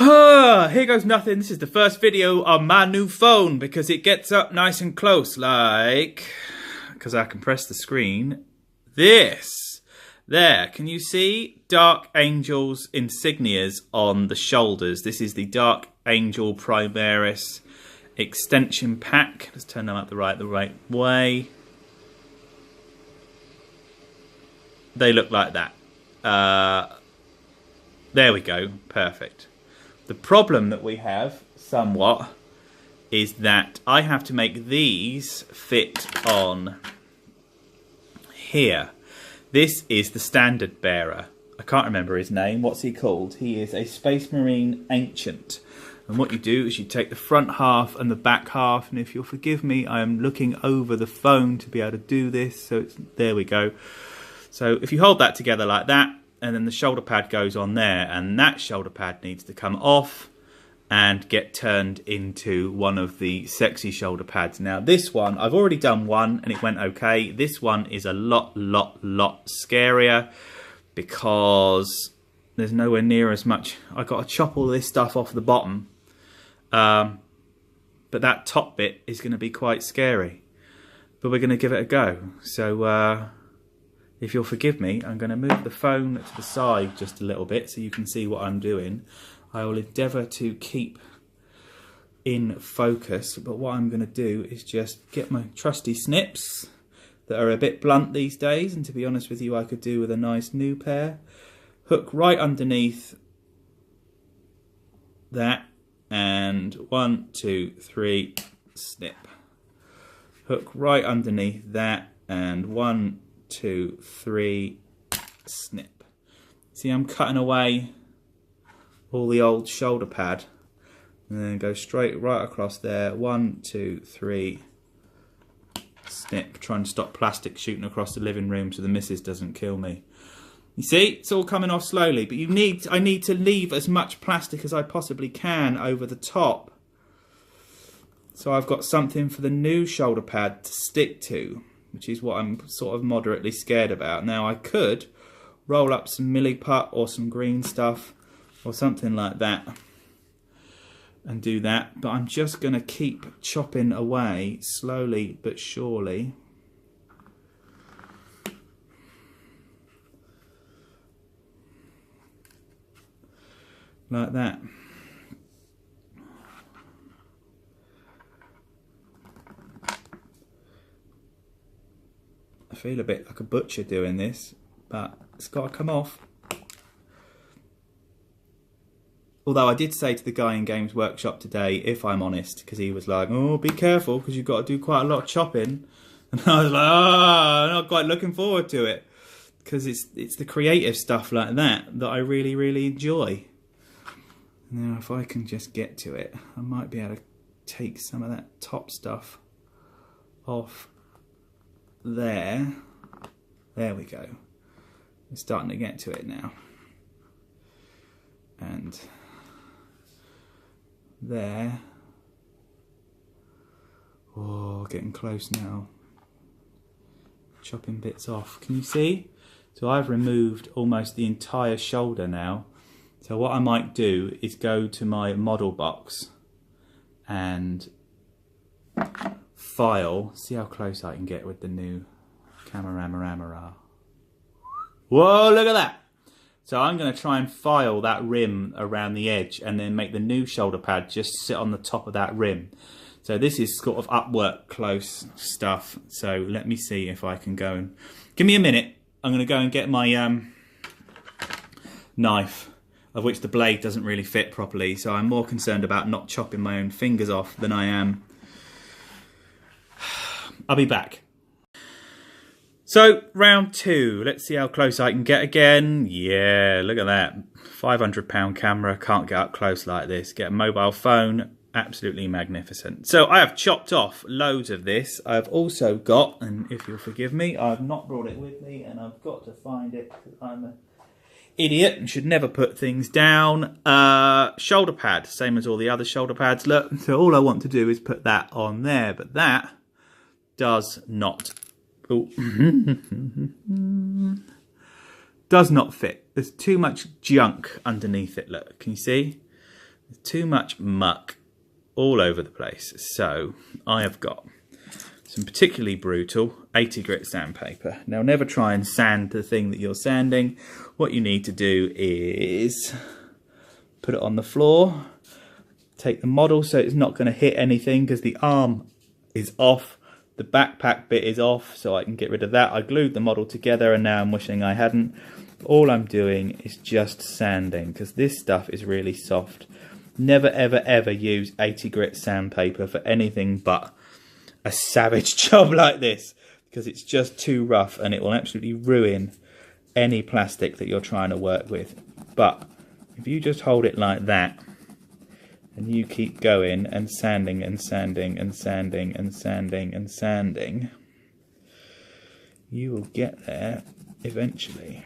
Here goes nothing. This is the first video on my new phone because it gets up nice and close, like, because I can press the screen. This. There, can you see Dark Angel's insignias on the shoulders? This is the Dark Angel Primaris extension pack. Let's turn them up the right way. They look like that. There we go. Perfect. The problem that we have, somewhat, is that I have to make these fit on here. This is the standard bearer. I can't remember his name. What's he called? He is a Space Marine Ancient. And what you do is you take the front half and the back half. And if you'll forgive me, I am looking over the phone to be able to do this. So there we go. So if you hold that together like that, and then the shoulder pad goes on there, and that shoulder pad needs to come off and get turned into one of the sexy shoulder pads. Now this one, I've already done one and it went okay. This one is a lot scarier because there's nowhere near as much. I've got to chop all this stuff off the bottom. But that top bit is going to be quite scary. But we're going to give it a go. So if you'll forgive me, I'm going to move the phone to the side just a little bit so you can see what I'm doing. I will endeavour to keep in focus, but what I'm going to do is just get my trusty snips that are a bit blunt these days, and to be honest with you, I could do with a nice new pair. Hook right underneath that, and 1, 2, 3, snip. Hook right underneath that, and 1, 2, 3, snip. See, I'm cutting away all the old shoulder pad and then go straight right across there. 1, 2, 3, snip. Trying to stop plastic shooting across the living room so the missus doesn't kill me. You see, it's all coming off slowly, but I need to leave as much plastic as I possibly can over the top. So I've got something for the new shoulder pad to stick to, which is what I'm sort of moderately scared about. Now I could roll up some milliput or some green stuff or something like that and do that, but I'm just going to keep chopping away slowly but surely. Like that. I feel a bit like a butcher doing this, but it's got to come off. Although I did say to the guy in Games Workshop today, if I'm honest, because he was like, oh, be careful, because you've got to do quite a lot of chopping. And I was like, oh, I'm not quite looking forward to it. Because it's the creative stuff like that I really enjoy. Now, if I can just get to it, I might be able to take some of that top stuff off there. There we go. We're starting to get to it now. And there. Oh, getting close now. Chopping bits off. Can you see? So I've removed almost the entire shoulder now. So what I might do is go to my model box and file. See how close I can get with the new camera. Whoa, look at that! So I'm going to try and file that rim around the edge and then make the new shoulder pad just sit on the top of that rim. So this is sort of upwork close stuff. So let me see if I can go and... Give me a minute. I'm going to go and get my knife, of which the blade doesn't really fit properly. So I'm more concerned about not chopping my own fingers off than I am. I'll be back. So, round 2. Let's see how close I can get again. Yeah, look at that. £500 camera. Can't get up close like this. Get a mobile phone. Absolutely magnificent. So, I have chopped off loads of this. I've also got, and if you'll forgive me, I've not brought it with me, and I've got to find it because I'm an idiot and should never put things down. Shoulder pad. Same as all the other shoulder pads. Look, so all I want to do is put that on there, but that does not... Oh. Does not fit. There's too much junk underneath it, look. Can you see? There's too much muck all over the place. So I have got some particularly brutal 80 grit sandpaper. Now never try and sand the thing that you're sanding. What you need to do is put it on the floor, take the model so it's not going to hit anything because the arm is off, the backpack bit is off, so I can get rid of that. I glued the model together and now I'm wishing I hadn't. All I'm doing is just sanding because this stuff is really soft. Never ever ever use 80 grit sandpaper for anything but a savage job like this, because it's just too rough and it will absolutely ruin any plastic that you're trying to work with. But if you just hold it like that and you keep going and sanding and sanding and sanding and sanding and sanding, you will get there eventually.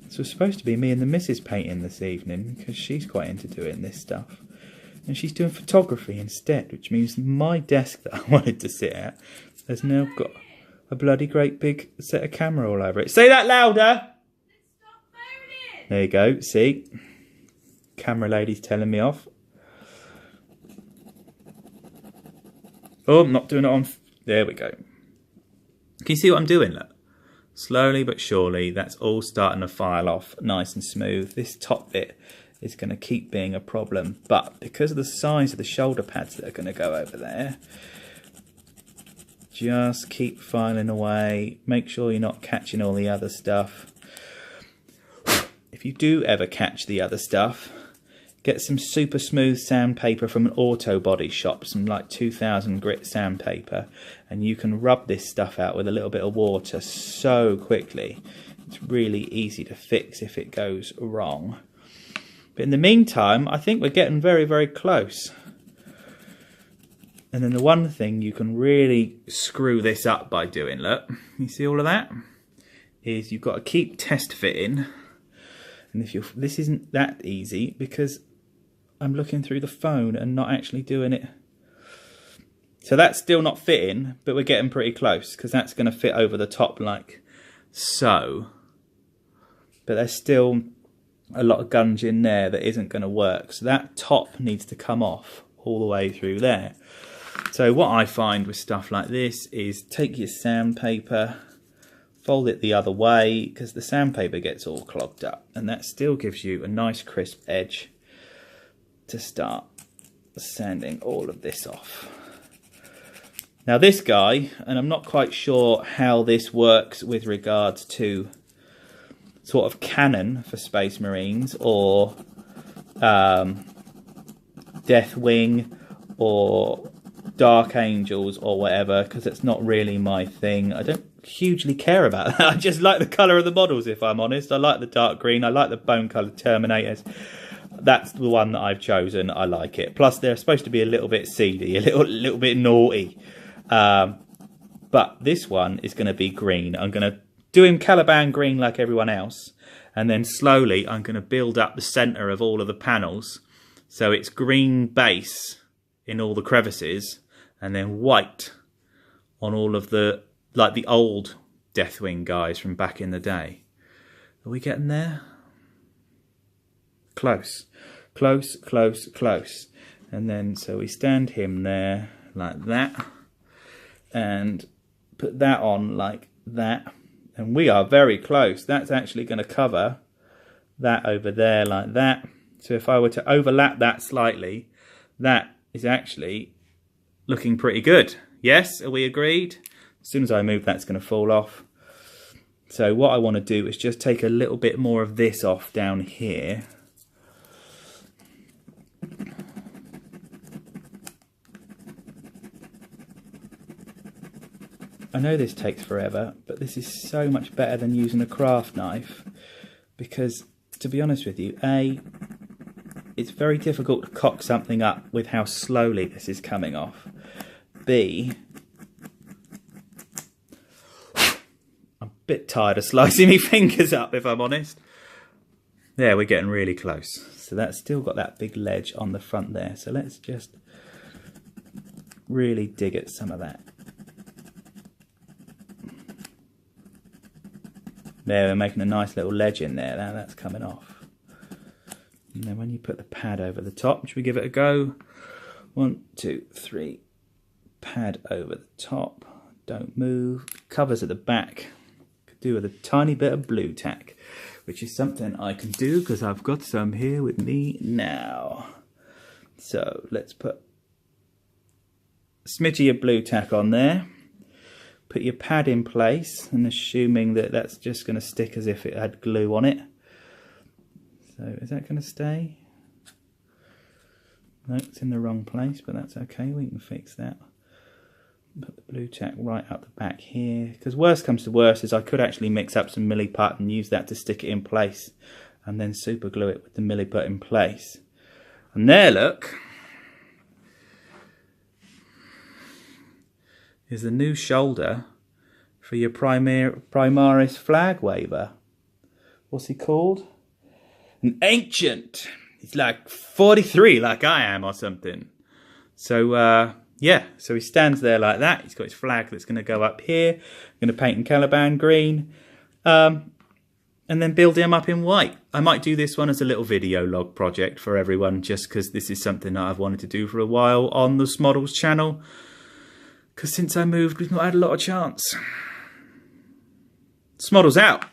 So it's supposed to be me and the missus painting this evening because she's quite into doing this stuff. And she's doing photography instead, which means my desk that I wanted to sit at has now got a bloody great big set of camera all over it. Say that louder! There you go, see? Camera lady's telling me off. Oh, I'm not doing it on... There we go. Can you see what I'm doing, look? Slowly but surely, that's all starting to file off nice and smooth. This top bit is going to keep being a problem, but because of the size of the shoulder pads that are going to go over there, just keep filing away. Make sure you're not catching all the other stuff. If you do ever catch the other stuff, get some super smooth sandpaper from an auto body shop, some like 2000 grit sandpaper, and you can rub this stuff out with a little bit of water so quickly. It's really easy to fix if it goes wrong. But in the meantime, I think we're getting very, very close. And then the one thing you can really screw this up by doing, look, you see all of that? Is you've got to keep test fitting. And if you this isn't that easy because I'm looking through the phone and not actually doing it. So that's still not fitting, but we're getting pretty close because that's going to fit over the top like so. But there's still a lot of gunge in there that isn't going to work. So that top needs to come off all the way through there. So what I find with stuff like this is take your sandpaper, fold it the other way because the sandpaper gets all clogged up, and that still gives you a nice crisp edge to start sanding all of this off. Now this guy, and I'm not quite sure how this works with regards to sort of canon for Space Marines or Deathwing or Dark Angels or whatever, because it's not really my thing. I don't hugely care about that. I just like the colour of the models, if I'm honest. I like the dark green. I like the bone coloured Terminators. That's the one that I've chosen. I like it. Plus, they're supposed to be a little bit seedy, a little bit naughty. But this one is going to be green. I'm going to do him Caliban green like everyone else. And then slowly, I'm going to build up the centre of all of the panels. So it's green base in all the crevices. And then white on all of the, like the old Deathwing guys from back in the day. Are we getting there? Close, close, close, close. And then so we stand him there like that and put that on like that, and we are very close. That's actually going to cover that over there like that. So if I were to overlap that slightly, that is actually looking pretty good. Yes, are we agreed? As soon as I move, that's going to fall off. So what I want to do is just take a little bit more of this off down here. I know this takes forever, but this is so much better than using a craft knife because, to be honest with you, A, it's very difficult to cock something up with how slowly this is coming off. B, I'm a bit tired of slicing my fingers up, if I'm honest. There, we're getting really close. So that's still got that big ledge on the front there. So let's just really dig at some of that. There, we're making a nice little ledge in there. Now that's coming off. And then when you put the pad over the top, should we give it a go? 1, 2, 3. Pad over the top. Don't move. Covers at the back. Could do with a tiny bit of blue tack, which is something I can do because I've got some here with me now. So let's put a smidgy of blue tack on there. Put your pad in place, and assuming that that's just going to stick as if it had glue on it. So is that going to stay? No, it's in the wrong place, but that's okay. We can fix that. Put the blue tack right up the back here, because worst comes to worst is I could actually mix up some milliput and use that to stick it in place, and then super glue it with the milliput in place. And there, look, is the new shoulder for your Primaris flag waver. What's he called? An Ancient. He's like 43, like I am, or something. So yeah, so he stands there like that. He's got his flag that's going to go up here. I'm going to paint in Caliban green, and then build him up in white. I might do this one as a little video log project for everyone, just because this is something that I've wanted to do for a while on the Smodels channel. Because since I moved, we've not had a lot of chance. Smodels out.